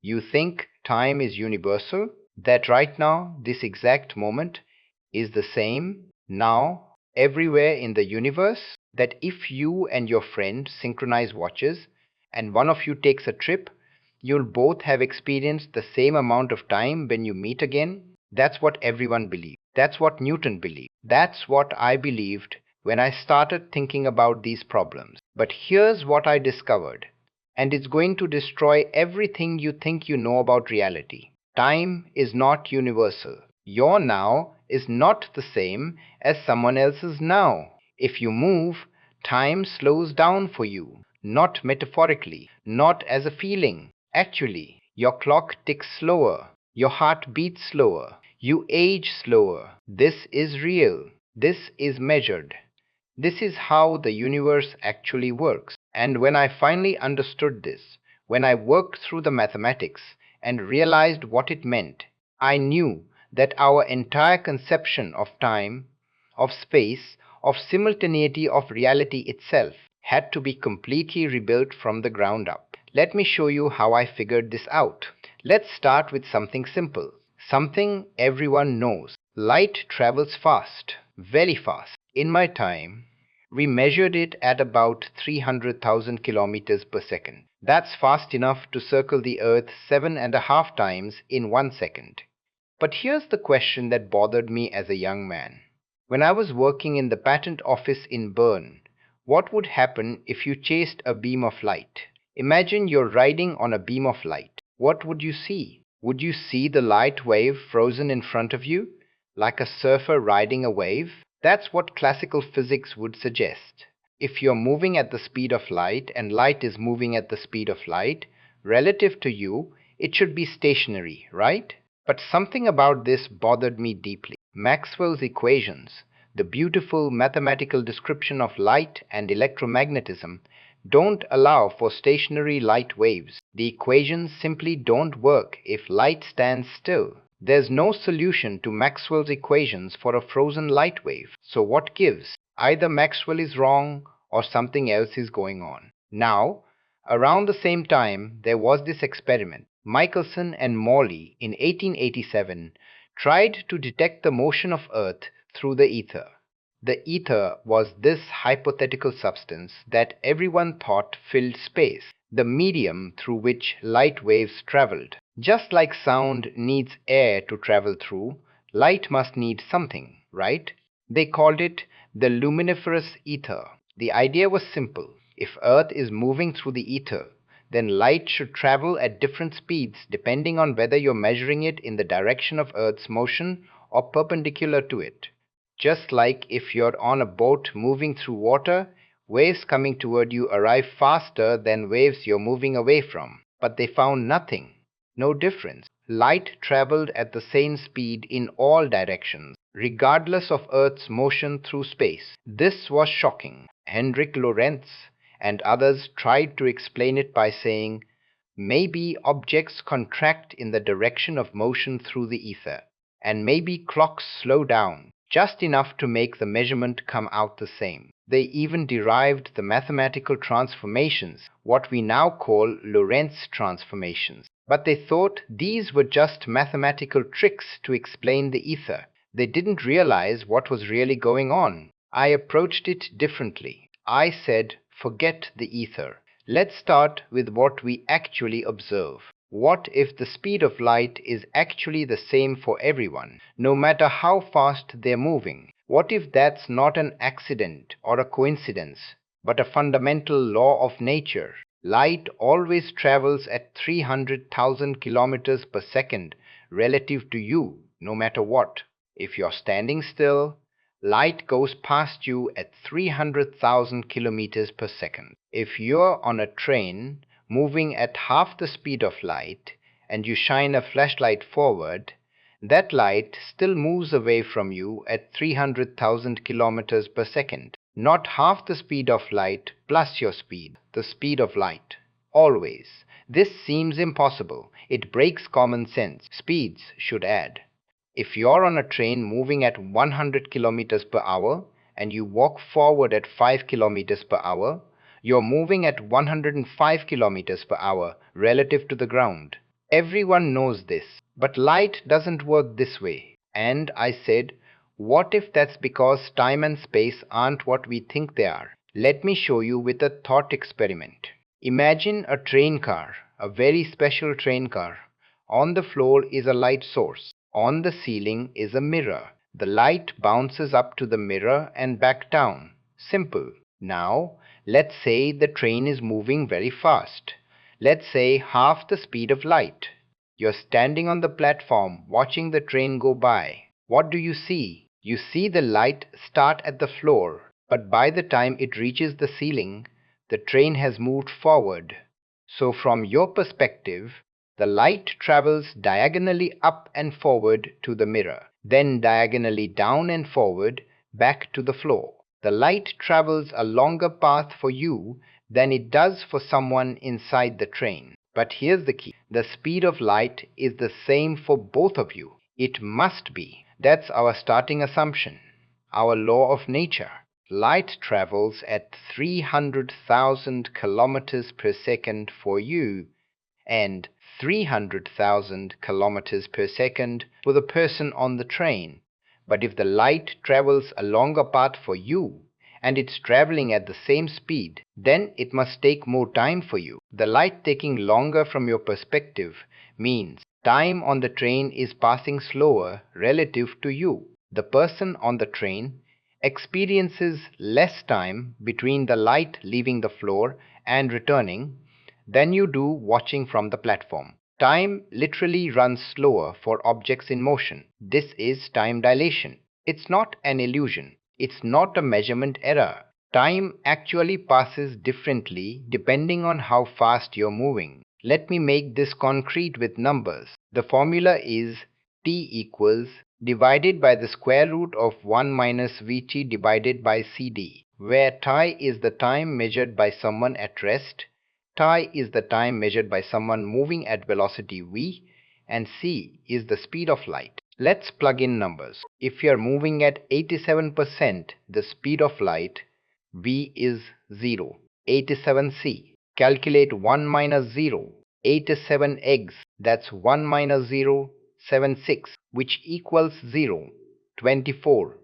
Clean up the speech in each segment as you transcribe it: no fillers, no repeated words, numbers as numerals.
You think time is universal? That right now, this exact moment, is the same now everywhere in the universe? That if you and your friend synchronize watches and one of you takes a trip, you'll both have experienced the same amount of time when you meet again? That's what everyone believes. That's what Newton believed. That's what I believed when I started thinking about these problems. But here's what I discovered, and it's going to destroy everything you think you know about reality. Time is not universal. Your now is not the same as someone else's now. If you move, time slows down for you, not metaphorically, not as a feeling. Actually, your clock ticks slower, your heart beats slower, you age slower. This is real. This is measured. This is how the universe actually works. And when I finally understood this, when I worked through the mathematics and realized what it meant, I knew that our entire conception of time, of space, of simultaneity of reality itself had to be completely rebuilt from the ground up. Let me show you how I figured this out. Let's start with something simple, something everyone knows. Light travels fast, very fast. In my time, we measured it at about 300,000 kilometers per second. That's fast enough to circle the Earth 7.5 times in 1 second. But here's the question that bothered me as a young man. When I was working in the patent office in Bern, what would happen if you chased a beam of light? Imagine you're riding on a beam of light. What would you see? Would you see the light wave frozen in front of you, like a surfer riding a wave? That's what classical physics would suggest. If you're moving at the speed of light and light is moving at the speed of light, relative to you, it should be stationary, right? But something about this bothered me deeply. Maxwell's equations, the beautiful mathematical description of light and electromagnetism, don't allow for stationary light waves. The equations simply don't work if light stands still. There's no solution to Maxwell's equations for a frozen light wave. So what gives? Either Maxwell is wrong or something else is going on. Now, around the same time, there was this experiment. Michelson and Morley in 1887 tried to detect the motion of Earth through the ether. The ether was this hypothetical substance that everyone thought filled space, the medium through which light waves traveled. Just like sound needs air to travel through, light must need something, right? They called it the luminiferous ether. The idea was simple. If Earth is moving through the ether, then light should travel at different speeds depending on whether you're measuring it in the direction of Earth's motion or perpendicular to it. Just like if you're on a boat moving through water, waves coming toward you arrive faster than waves you're moving away from. But they found nothing, no difference. Light traveled at the same speed in all directions, regardless of Earth's motion through space. This was shocking. Hendrik Lorentz and others tried to explain it by saying, maybe objects contract in the direction of motion through the ether, and maybe clocks slow down just enough to make the measurement come out the same. They even derived the mathematical transformations, what we now call Lorentz transformations. But they thought these were just mathematical tricks to explain the ether. They didn't realize what was really going on. I approached it differently. I said, forget the ether. Let's start with what we actually observe. What if the speed of light is actually the same for everyone, no matter how fast they're moving? What if that's not an accident or a coincidence, but a fundamental law of nature? Light always travels at 300,000 kilometers per second relative to you, no matter what. If you're standing still, light goes past you at 300,000 kilometers per second. If you're on a train moving at half the speed of light and you shine a flashlight forward, that light still moves away from you at 300,000 kilometers per second. Not half the speed of light plus your speed, the speed of light. Always. This seems impossible. It breaks common sense. Speeds should add. If you're on a train moving at 100 kilometers per hour and you walk forward at 5 kilometers per hour, you're moving at 105 kilometers per hour relative to the ground. Everyone knows this, but light doesn't work this way. And I said, what if that's because time and space aren't what we think they are? Let me show you with a thought experiment. Imagine a train car, a very special train car. On the floor is a light source. On the ceiling is a mirror. The light bounces up to the mirror and back down. Simple. Now, let's say the train is moving very fast. Let's say half the speed of light. You're standing on the platform watching the train go by. What do you see? You see the light start at the floor, but by the time it reaches the ceiling, the train has moved forward. So, from your perspective, the light travels diagonally up and forward to the mirror, then diagonally down and forward back to the floor. The light travels a longer path for you than it does for someone inside the train. But here's the key: the speed of light is the same for both of you. It must be. That's our starting assumption, our law of nature. Light travels at 300,000 kilometers per second for you and 300,000 kilometers per second for the person on the train. But if the light travels a longer path for you and it's traveling at the same speed, then it must take more time for you. The light taking longer from your perspective means time on the train is passing slower relative to you. The person on the train experiences less time between the light leaving the floor and returning than you do watching from the platform. Time literally runs slower for objects in motion. This is time dilation. It's not an illusion. It's not a measurement error. Time actually passes differently depending on how fast you're moving. Let me make this concrete with numbers. The formula is t equals divided by the square root of 1 minus vt divided by cd, where t is the time measured by someone at rest, T is the time measured by someone moving at velocity v, and c is the speed of light. Let's plug in numbers. If you are moving at 87% the speed of light, v is 0, 87c. Calculate 1 minus 0, 87 eggs, that's 1 minus 0, 76, which equals 0, 24.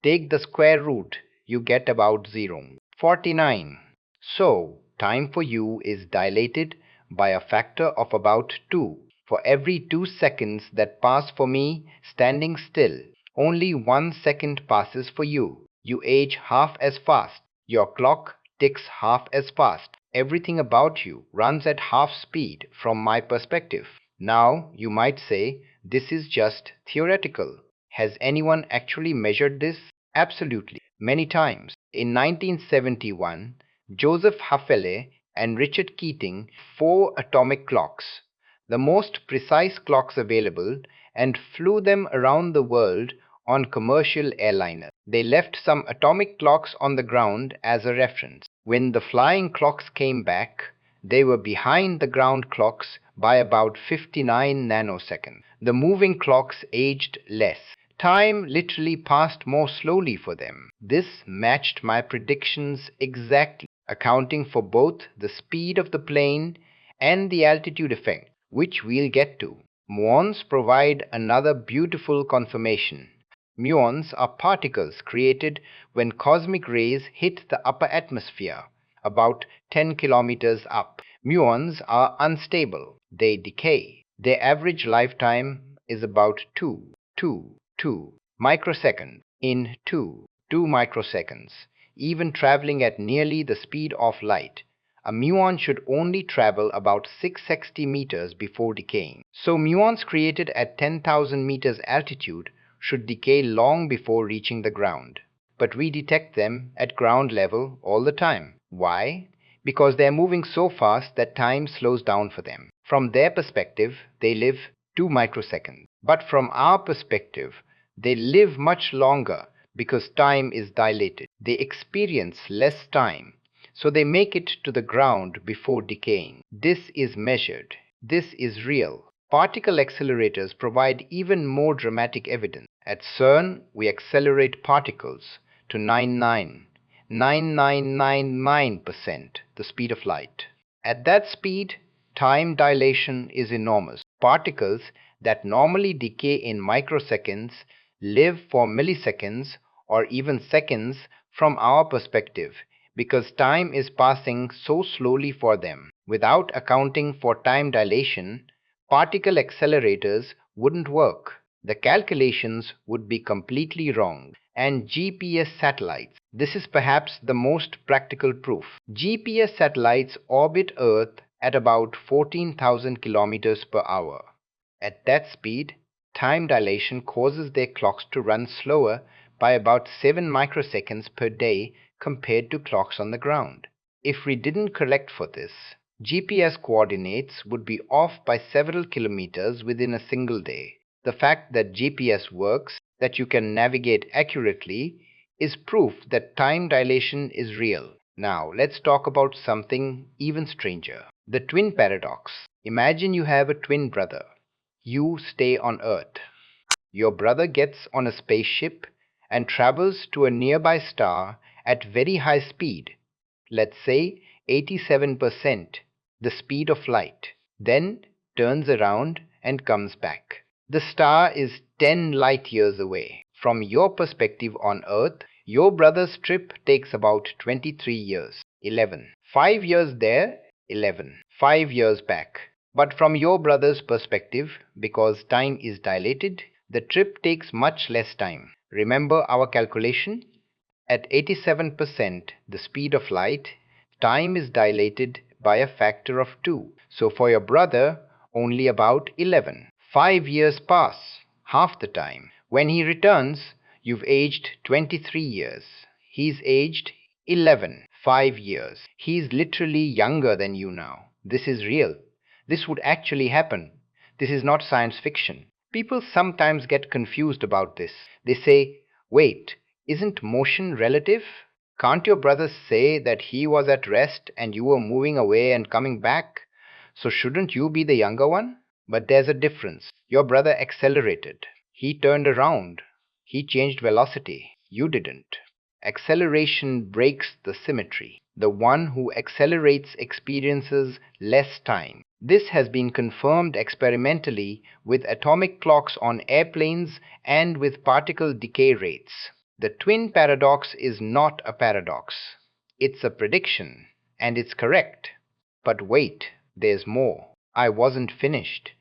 Take the square root, you get about 0, 49. So, time for you is dilated by a factor of about 2. For every 2 seconds that pass for me standing still, only 1 second passes for you. You age half as fast. Your clock ticks half as fast. Everything about you runs at half speed from my perspective. Now, you might say, this is just theoretical. Has anyone actually measured this? Absolutely, many times. In 1971, Joseph Haffele and Richard Keating 4 atomic clocks, the most precise clocks available, and flew them around the world on commercial airliners. They left some atomic clocks on the ground as a reference. When the flying clocks came back, they were behind the ground clocks by about 59 nanoseconds. The moving clocks aged less. Time literally passed more slowly for them. This matched my predictions exactly, accounting for both the speed of the plane and the altitude effect, which we'll get to. Muons provide another beautiful confirmation. Muons are particles created when cosmic rays hit the upper atmosphere, about 10 kilometers up. Muons are unstable. They decay. Their average lifetime is about 2 microseconds. In 2 microseconds, even traveling at nearly the speed of light, a muon should only travel about 660 meters before decaying. So muons created at 10,000 meters altitude should decay long before reaching the ground. But we detect them at ground level all the time. Why? Because they are moving so fast that time slows down for them. From their perspective, they live 2 microseconds. But from our perspective, they live much longer because time is dilated. They experience less time, so they make it to the ground before decaying. This is measured. This is real. Particle accelerators provide even more dramatic evidence. At CERN, we accelerate particles to 99.9999% the speed of light. At that speed, time dilation is enormous. Particles that normally decay in microseconds live for milliseconds or even seconds from our perspective because time is passing so slowly for them. Without accounting for time dilation, particle accelerators wouldn't work. The calculations would be completely wrong. And GPS satellites. This is perhaps the most practical proof. GPS satellites orbit Earth at about 14,000 kilometers per hour. At that speed, time dilation causes their clocks to run slower by about 7 microseconds per day compared to clocks on the ground. If we didn't correct for this, GPS coordinates would be off by several kilometers within a single day. The fact that GPS works, that you can navigate accurately, is proof that time dilation is real. Now, let's talk about something even stranger, the twin paradox. Imagine you have a twin brother. You stay on Earth. Your brother gets on a spaceship and travels to a nearby star at very high speed, let's say 87% the speed of light, then turns around and comes back. The star is 10 light years away. From your perspective on Earth, your brother's trip takes about 23 years, 11. 5 years there, 11. 5 years back. But from your brother's perspective, because time is dilated, the trip takes much less time. Remember our calculation? At 87% the speed of light, time is dilated by a factor of 2. So for your brother, only about 11. 5 years pass, half the time. When he returns, you've aged 23 years. He's aged 11, 5 years. He's literally younger than you now. This is real. This would actually happen. This is not science fiction. People sometimes get confused about this. They say, wait, isn't motion relative? Can't your brother say that he was at rest and you were moving away and coming back? So shouldn't you be the younger one? But there's a difference. Your brother accelerated. He turned around. He changed velocity. You didn't. Acceleration breaks the symmetry. The one who accelerates experiences less time. This has been confirmed experimentally with atomic clocks on airplanes and with particle decay rates. The twin paradox is not a paradox. It's a prediction, and it's correct. But wait, there's more. I wasn't finished.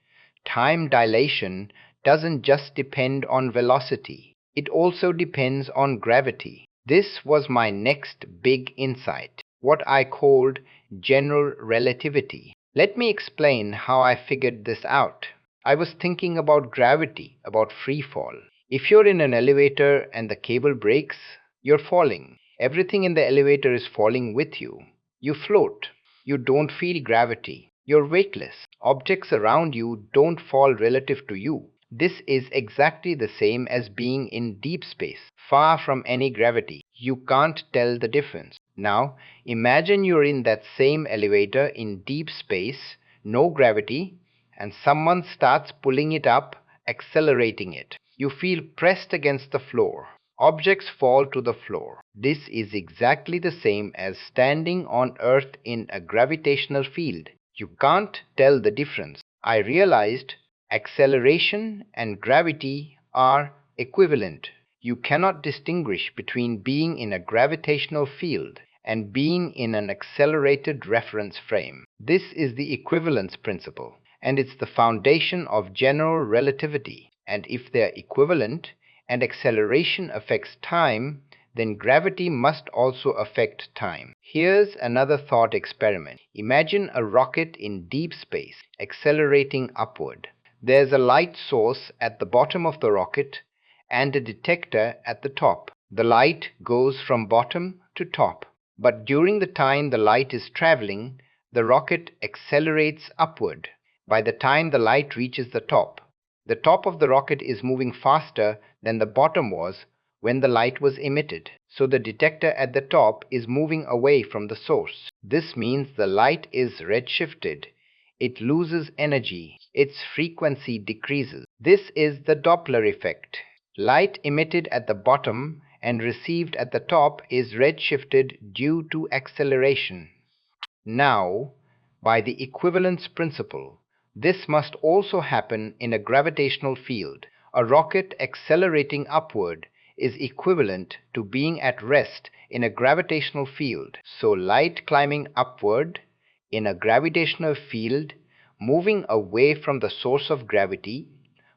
Time dilation doesn't just depend on velocity, it also depends on gravity. This was my next big insight, what I called general relativity. Let me explain how I figured this out. I was thinking about gravity, about free fall. If you're in an elevator and the cable breaks, you're falling. Everything in the elevator is falling with you. You float. You don't feel gravity. You're weightless. Objects around you don't fall relative to you. This is exactly the same as being in deep space, far from any gravity. You can't tell the difference. Now, imagine you're in that same elevator in deep space, no gravity, and someone starts pulling it up, accelerating it. You feel pressed against the floor. Objects fall to the floor. This is exactly the same as standing on Earth in a gravitational field. You can't tell the difference. I realized acceleration and gravity are equivalent. You cannot distinguish between being in a gravitational field and being in an accelerated reference frame. This is the equivalence principle, and it's the foundation of general relativity. And if they're equivalent and acceleration affects time, then gravity must also affect time. Here's another thought experiment. Imagine a rocket in deep space accelerating upward. There's a light source at the bottom of the rocket and a detector at the top. The light goes from bottom to top. But during the time the light is traveling, the rocket accelerates upward. By the time the light reaches the top of the rocket is moving faster than the bottom was when the light was emitted. So the detector at the top is moving away from the source. This means the light is redshifted. It loses energy. Its frequency decreases. This is the Doppler effect. Light emitted at the bottom and received at the top is redshifted due to acceleration. Now, by the equivalence principle, This must also happen in a gravitational field. A rocket accelerating upward is equivalent to being at rest in a gravitational field. So light climbing upward in a gravitational field, moving away from the source of gravity,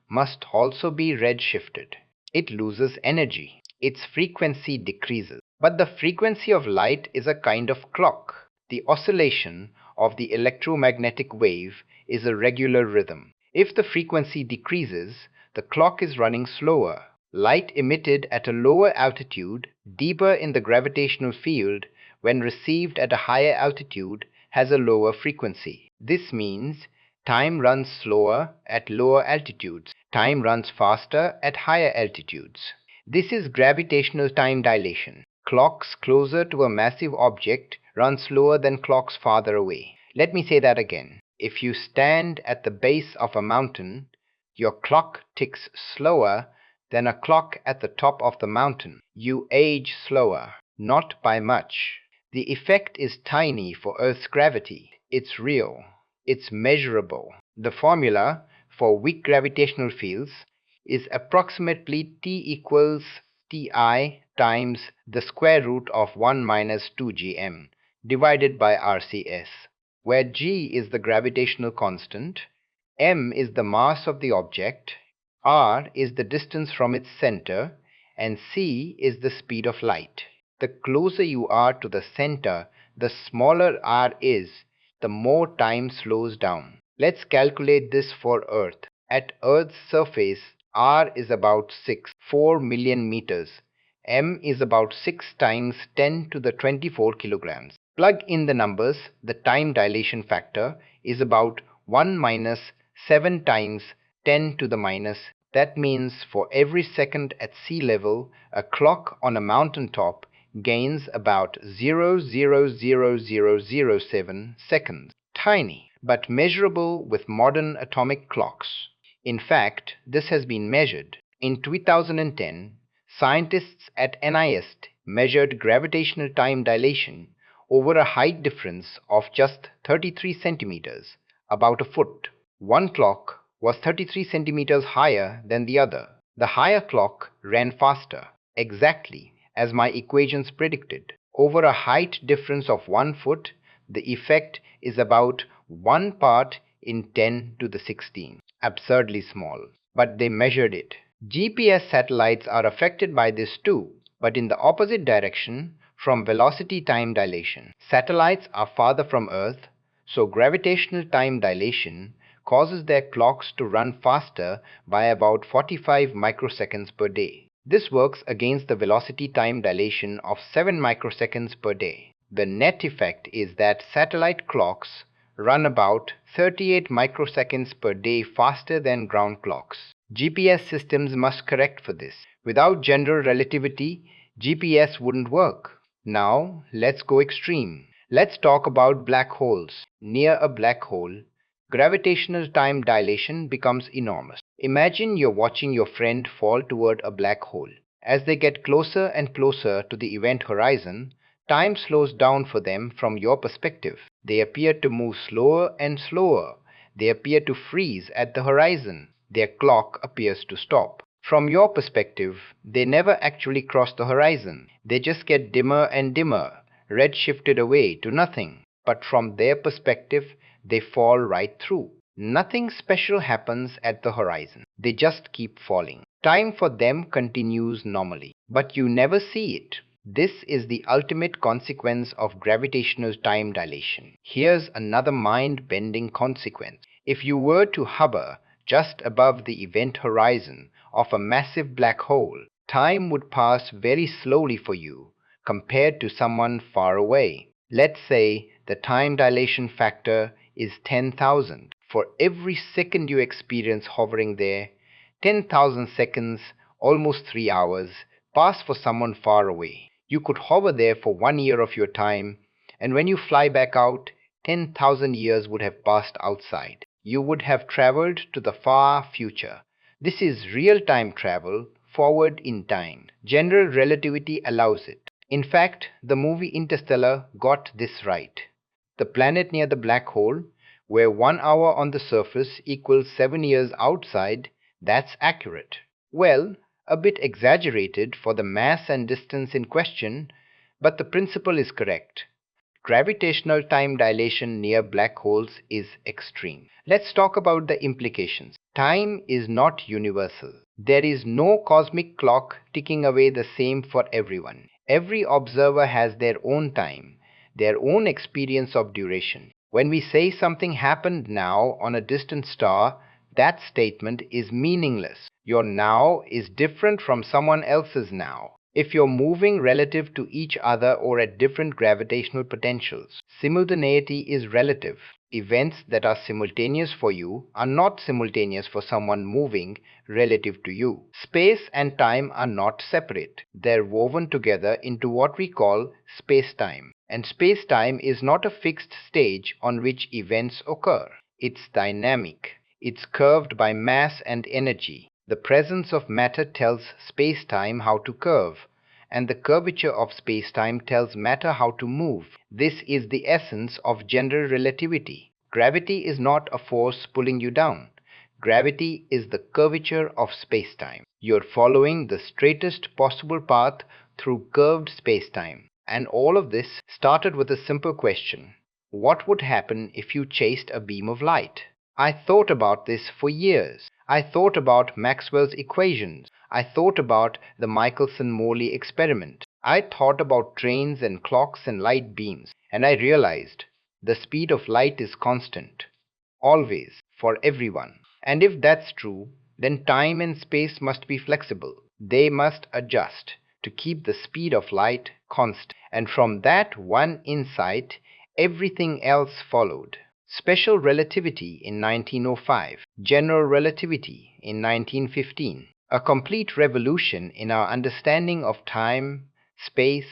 must also be redshifted. It loses energy. Its frequency decreases. But the frequency of light is a kind of clock. The oscillation of the electromagnetic wave is a regular rhythm. If the frequency decreases, the clock is running slower. Light emitted at a lower altitude, deeper in the gravitational field, when received at a higher altitude, has a lower frequency. This means time runs slower at lower altitudes. Time runs faster at higher altitudes. This is gravitational time dilation. Clocks closer to a massive object run slower than clocks farther away. Let me say that again. If you stand at the base of a mountain, your clock ticks slower than a clock at the top of the mountain. You age slower, not by much. The effect is tiny for Earth's gravity. It's real. It's measurable. The formula for weak gravitational fields is approximately T equals Ti times the square root of 1 minus 2gm divided by RCS, where g is the gravitational constant, m is the mass of the object, r is the distance from its center, and c is the speed of light. The closer you are to the center, the smaller r is, the more time slows down. Let's calculate this for Earth. At Earth's surface, r is about 4 million meters. M is about 6 times 10 to the 24 kilograms. Plug in the numbers. The time dilation factor is about 1 minus 7 times 10 to the minus. That means for every second at sea level, a clock on a mountaintop gains about 0.00007 seconds. Tiny, but measurable with modern atomic clocks. In fact, this has been measured. In 2010, scientists at NIST measured gravitational time dilation over a height difference of just 33 centimeters, about a foot. One clock was 33 centimeters higher than the other. The higher clock ran faster, exactly as my equations predicted. Over a height difference of 1 foot, the effect is about 1 part in 10 to the 16. Absurdly small. But they measured it. GPS satellites are affected by this too, but in the opposite direction from velocity time dilation. Satellites are farther from Earth, so gravitational time dilation causes their clocks to run faster by about 45 microseconds per day. This works against the velocity time dilation of 7 microseconds per day. The net effect is that satellite clocks run about 38 microseconds per day faster than ground clocks. GPS systems must correct for this. Without general relativity, GPS wouldn't work. Now, let's go extreme. Let's talk about black holes. Near a black hole, gravitational time dilation becomes enormous. Imagine you're watching your friend fall toward a black hole. As they get closer and closer to the event horizon, time slows down for them from your perspective. They appear to move slower and slower. They appear to freeze at the horizon. Their clock appears to stop. From your perspective, they never actually cross the horizon. They just get dimmer and dimmer, redshifted away to nothing. But from their perspective, they fall right through. Nothing special happens at the horizon. They just keep falling. Time for them continues normally, but you never see it. This is the ultimate consequence of gravitational time dilation. Here's another mind-bending consequence. If you were to hover just above the event horizon of a massive black hole, time would pass very slowly for you compared to someone far away. Let's say the time dilation factor is 10,000. For every second you experience hovering there, 10,000 seconds, almost 3 hours, pass for someone far away. You could hover there for 1 year of your time, and when you fly back out, 10,000 years would have passed outside. You would have traveled to the far future. This is real-time travel, forward in time. General relativity allows it. In fact, the movie Interstellar got this right. The planet near the black hole where 1 hour on the surface equals 7 years outside, that's accurate. Well, a bit exaggerated for the mass and distance in question, but the principle is correct. Gravitational time dilation near black holes is extreme. Let's talk about the implications. Time is not universal. There is no cosmic clock ticking away the same for everyone. Every observer has their own time, their own experience of duration. When we say something happened now on a distant star, that statement is meaningless. Your now is different from someone else's now if you're moving relative to each other or at different gravitational potentials. Simultaneity is relative. Events that are simultaneous for you are not simultaneous for someone moving relative to you. Space and time are not separate. They're woven together into what we call space-time. And space-time is not a fixed stage on which events occur. It's dynamic. It's curved by mass and energy. The presence of matter tells space-time how to curve, and the curvature of space-time tells matter how to move. This is the essence of general relativity. Gravity is not a force pulling you down. Gravity is the curvature of space-time. You're following the straightest possible path through curved space-time. And all of this started with a simple question. What would happen if you chased a beam of light? I thought about this for years. I thought about Maxwell's equations. I thought about the Michelson-Morley experiment. I thought about trains and clocks and light beams. And I realized the speed of light is constant. Always. For everyone. And if that's true, then time and space must be flexible. They must adjust to keep the speed of light constant. And from that one insight, everything else followed. Special relativity in 1905, general relativity in 1915, a complete revolution in our understanding of time, space,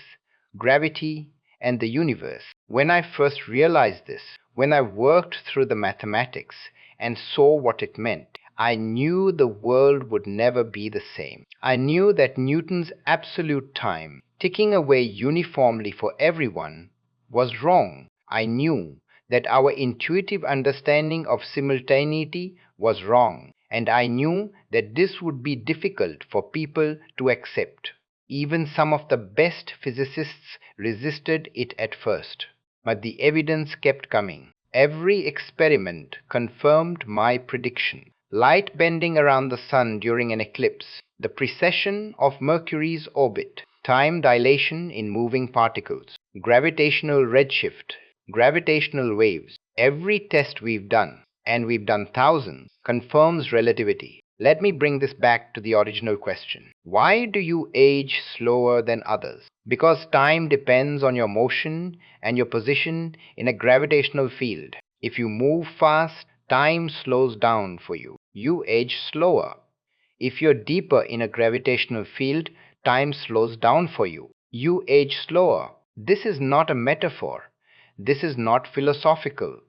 gravity, and the universe. When I first realized this, when I worked through the mathematics and saw what it meant, I knew the world would never be the same. I knew that Newton's absolute time, ticking away uniformly for everyone, was wrong. I knew that our intuitive understanding of simultaneity was wrong, and I knew that this would be difficult for people to accept. Even some of the best physicists resisted it at first, but the evidence kept coming. Every experiment confirmed my prediction. Light bending around the sun during an eclipse, the precession of Mercury's orbit, time dilation in moving particles, gravitational redshift, gravitational waves. Every test we've done, and we've done thousands, confirms relativity. Let me bring this back to the original question. Why do you age slower than others? Because time depends on your motion and your position in a gravitational field. If you move fast, time slows down for you. You age slower. If you're deeper in a gravitational field, time slows down for you. You age slower. This is not a metaphor. This is not philosophical.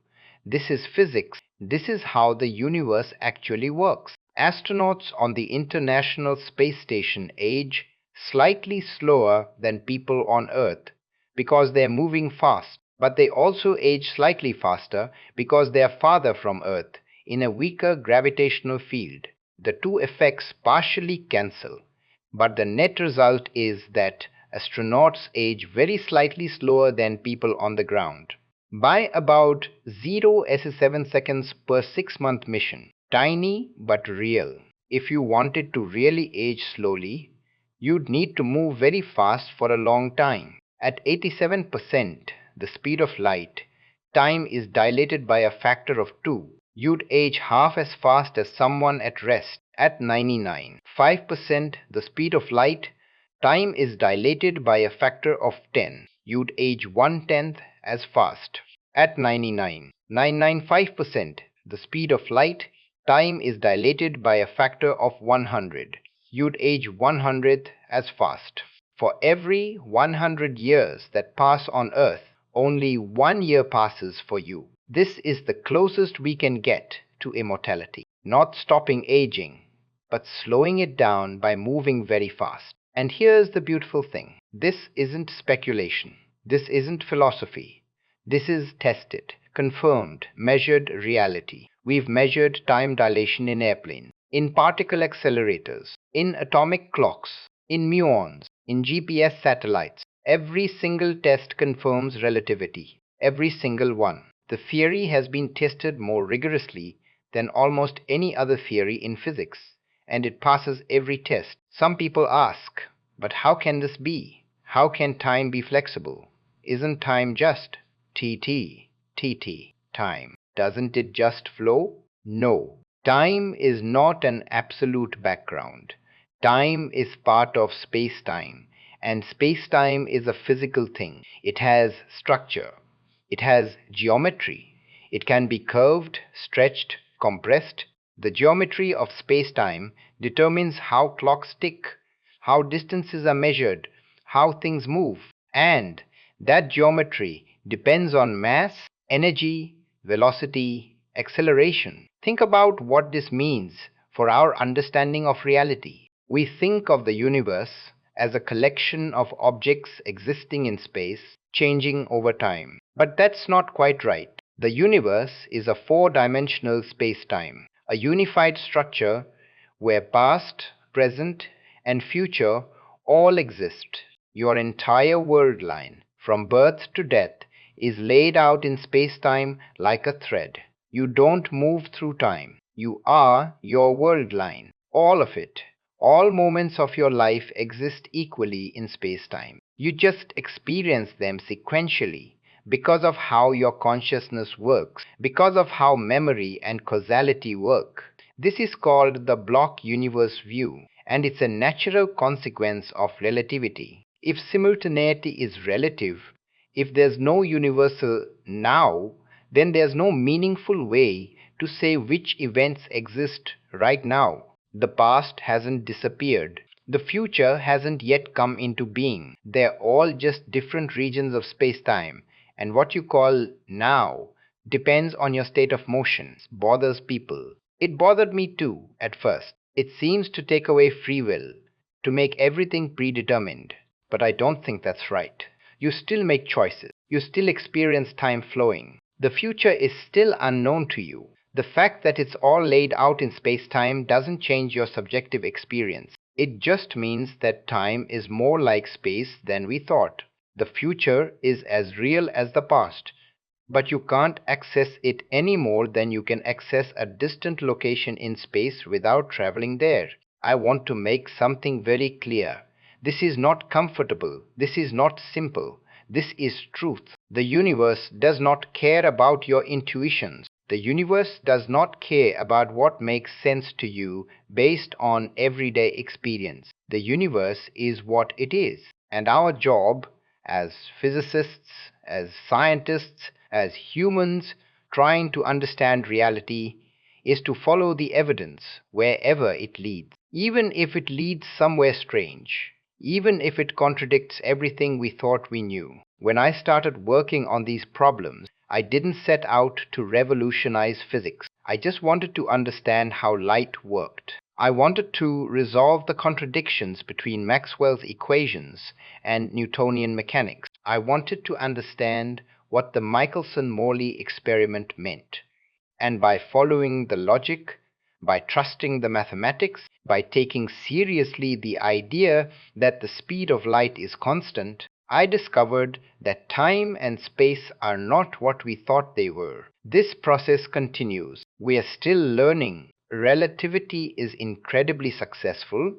This is physics. This is how the universe actually works. Astronauts on the International Space Station age slightly slower than people on Earth because they're moving fast, but they also age slightly faster because they are farther from Earth in a weaker gravitational field. The two effects partially cancel, but the net result is that astronauts age very slightly slower than people on the ground. By about 0.7 seconds per 6-month mission. Tiny but real. If you wanted to really age slowly, you'd need to move very fast for a long time. At 87%, the speed of light, time is dilated by a factor of 2. You'd age half as fast as someone at rest. At 99.5% the speed of light, time is dilated by a factor of 10. You'd age 1/10 as fast. At 99.995% the speed of light, time is dilated by a factor of 100. You'd age 100th as fast. For every 100 years that pass on Earth, only 1 year passes for you. This is the closest we can get to immortality. Not stopping aging, but slowing it down by moving very fast. And here's the beautiful thing. This isn't speculation. This isn't philosophy. This is tested, confirmed, measured reality. We've measured time dilation in airplanes, in particle accelerators, in atomic clocks, in muons, in GPS satellites. Every single test confirms relativity. Every single one. The theory has been tested more rigorously than almost any other theory in physics, and it passes every test. Some people ask, but how can this be? How can time be flexible? Isn't time just TT, TT, time? Doesn't it just flow? No. Time is not an absolute background. Time is part of space-time, and space-time is a physical thing. It has structure. It has geometry. It can be curved, stretched, compressed. The geometry of space-time determines how clocks tick, how distances are measured, how things move, and that geometry depends on mass, energy, velocity, acceleration. Think about what this means for our understanding of reality. We think of the universe as a collection of objects existing in space, changing over time. But that's not quite right. The universe is a four-dimensional space-time, a unified structure where past, present, and future all exist. Your entire world line, from birth to death, is laid out in space-time like a thread. You don't move through time. You are your world line. All of it. All moments of your life exist equally in space-time. You just experience them sequentially because of how your consciousness works, because of how memory and causality work. This is called the block universe view, and it's a natural consequence of relativity. If simultaneity is relative, if there's no universal now, then there's no meaningful way to say which events exist right now. The past hasn't disappeared. The future hasn't yet come into being. They're all just different regions of space-time, and what you call now depends on your state of motion. Bothers people. It bothered me too, at first. It seems to take away free will, to make everything predetermined. But I don't think that's right. You still make choices. You still experience time flowing. The future is still unknown to you. The fact that it's all laid out in space-time doesn't change your subjective experience. It just means that time is more like space than we thought. The future is as real as the past, but you can't access it any more than you can access a distant location in space without traveling there. I want to make something very clear. This is not comfortable. This is not simple. This is truth. The universe does not care about your intuitions. The universe does not care about what makes sense to you based on everyday experience. The universe is what it is. And our job as physicists, as scientists, as humans trying to understand reality is to follow the evidence wherever it leads, even if it leads somewhere strange, even if it contradicts everything we thought we knew. When I started working on these problems, I didn't set out to revolutionize physics. I just wanted to understand how light worked. I wanted to resolve the contradictions between Maxwell's equations and Newtonian mechanics. I wanted to understand what the Michelson-Morley experiment meant. And by following the logic, by trusting the mathematics, by taking seriously the idea that the speed of light is constant, I discovered that time and space are not what we thought they were. This process continues. We are still learning. Relativity is incredibly successful,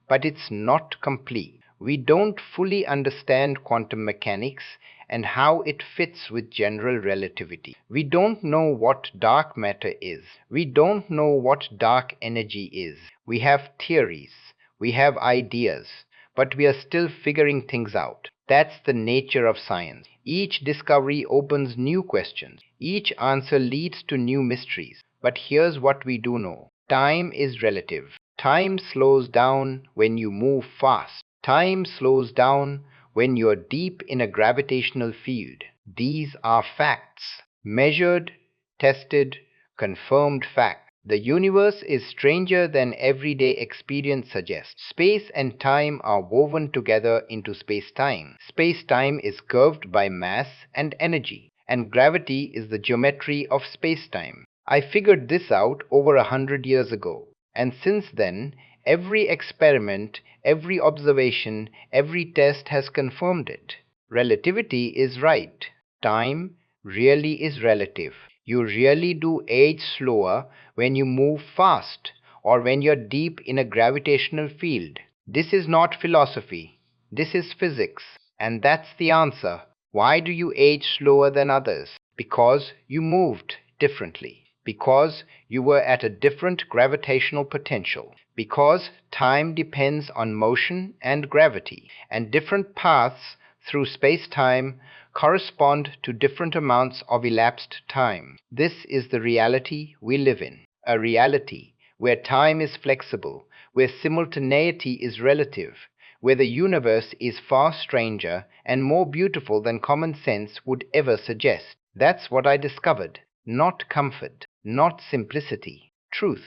but it's not complete. We don't fully understand quantum mechanics and how it fits with general relativity. We don't know what dark matter is. We don't know what dark energy is. We have theories. We have ideas, but we are still figuring things out. That's the nature of science. Each discovery opens new questions. Each answer leads to new mysteries. But here's what we do know. Time is relative. Time slows down when you move fast. Time slows down when you're deep in a gravitational field. These are facts. Measured, tested, confirmed facts. The universe is stranger than everyday experience suggests. Space and time are woven together into space-time. Space-time is curved by mass and energy. and gravity is the geometry of space-time. I figured this out over 100 years ago, and since then, every experiment, every observation, every test has confirmed it. Relativity is right. Time really is relative. You really do age slower when you move fast or when you're deep in a gravitational field. This is not philosophy. This is physics. And that's the answer. Why do you age slower than others? Because you moved differently. Because you were at a different gravitational potential. Because time depends on motion and gravity, and different paths through space-time correspond to different amounts of elapsed time. This is the reality we live in, a reality where time is flexible, where simultaneity is relative, where the universe is far stranger and more beautiful than common sense would ever suggest. That's what I discovered. Not comfort, not simplicity, truth.